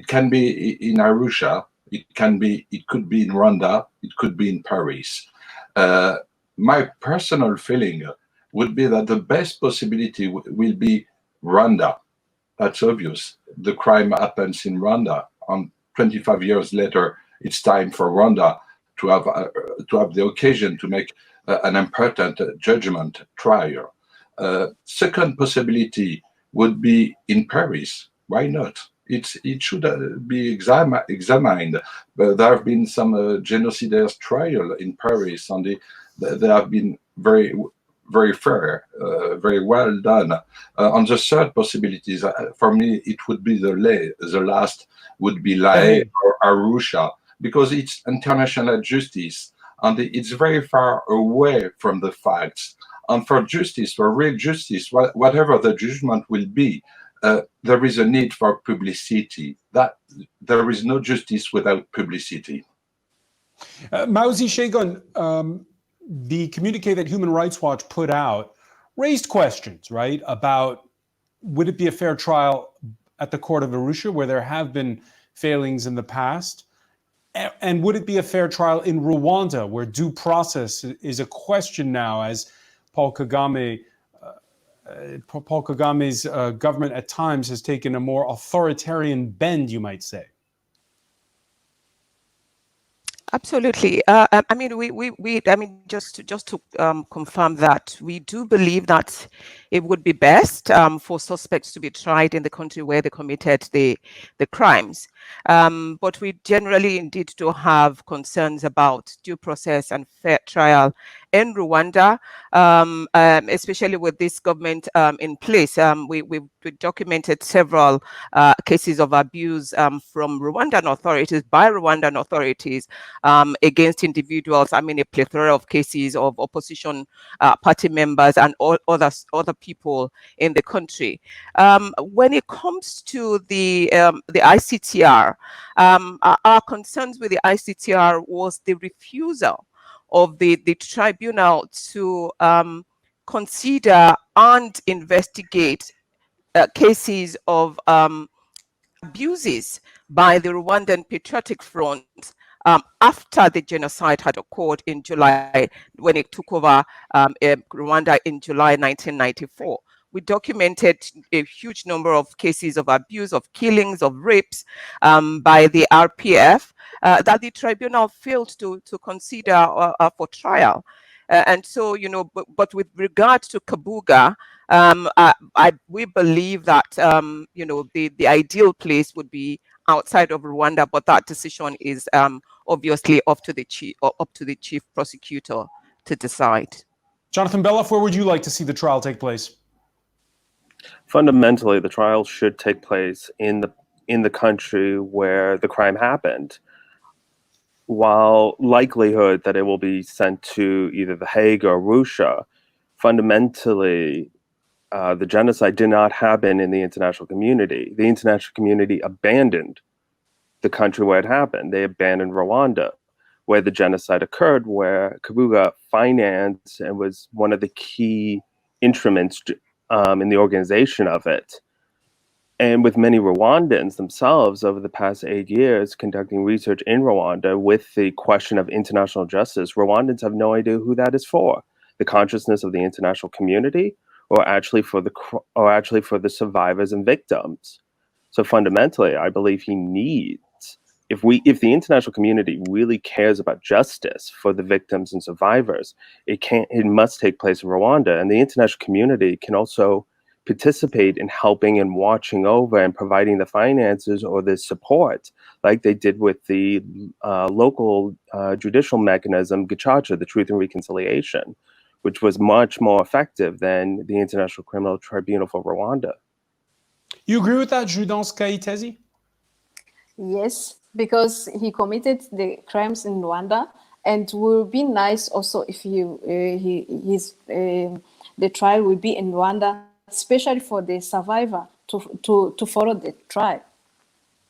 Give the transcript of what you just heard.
it can be in Arusha, it could be in Rwanda, it could be in Paris. My personal feeling would be that the best possibility will be Rwanda. That's obvious. The crime happens in Rwanda. 25 years later, it's time for Rwanda to have the occasion to make an important judgment trial. Second possibility would be in Paris. Why not? It should be examined. But there have been some genocides trial in Paris, and they have been very, very fair, very well done. On the third possibilities, for me, it would be the last would be Hague or Arusha, because it's international justice, and it's very far away from the facts. And for justice, for real justice, whatever the judgment will be, there is a need for publicity. That there is no justice without publicity. Mauzi Shegun, the communique that Human Rights Watch put out raised questions, right, about would it be a fair trial at the court of Arusha, where there have been failings in the past, and would it be a fair trial in Rwanda, where due process is a question now, as Paul Kagame's government at times has taken a more authoritarian bend, you might say. Absolutely. I mean, just to confirm that we do believe that it would be best for suspects to be tried in the country where they committed the crimes. But we generally indeed do have concerns about due process and fair trial in Rwanda, especially with this government in place. We documented several cases of abuse from Rwandan authorities, by Rwandan authorities, against individuals. I mean, a plethora of cases of opposition party members and all other people in the country. When it comes to the ICTR, our concerns with the ICTR was the refusal of the tribunal to consider and investigate cases of abuses by the Rwandan Patriotic Front after the genocide had occurred in July, when it took over Rwanda in July 1994. We documented a huge number of cases of abuse, of killings, of rapes by the RPF that the tribunal failed to consider for trial. And so, you know, but with regard to Kabuga, we believe that, you know, the ideal place would be outside of Rwanda, but that decision is obviously up to the chief prosecutor to decide. Jonathan Beloff, where would you like to see the trial take place? Fundamentally, the trial should take place in the country where the crime happened. While likelihood that it will be sent to either the Hague or Arusha, fundamentally, the genocide did not happen in the international community. The international community abandoned the country where it happened. They abandoned Rwanda, where the genocide occurred, where Kabuga financed and was one of the key instruments in the organization of it. And with many Rwandans themselves over the past 8 years conducting research in Rwanda with the question of international justice, Rwandans have no idea who that is for. The consciousness of the international community, or actually for the survivors and victims. So fundamentally, I believe he needs, if the international community really cares about justice for the victims and survivors, it must take place in Rwanda. And the international community can also participate in helping and watching over and providing the finances or the support, like they did with the local judicial mechanism, Gacaca, the Truth and Reconciliation, which was much more effective than the International Criminal Tribunal for Rwanda. You agree with that, Judence Kayitesi? Yes, because he committed the crimes in Rwanda, and will be nice also if the trial will be in Rwanda, especially for the survivor to follow the trial.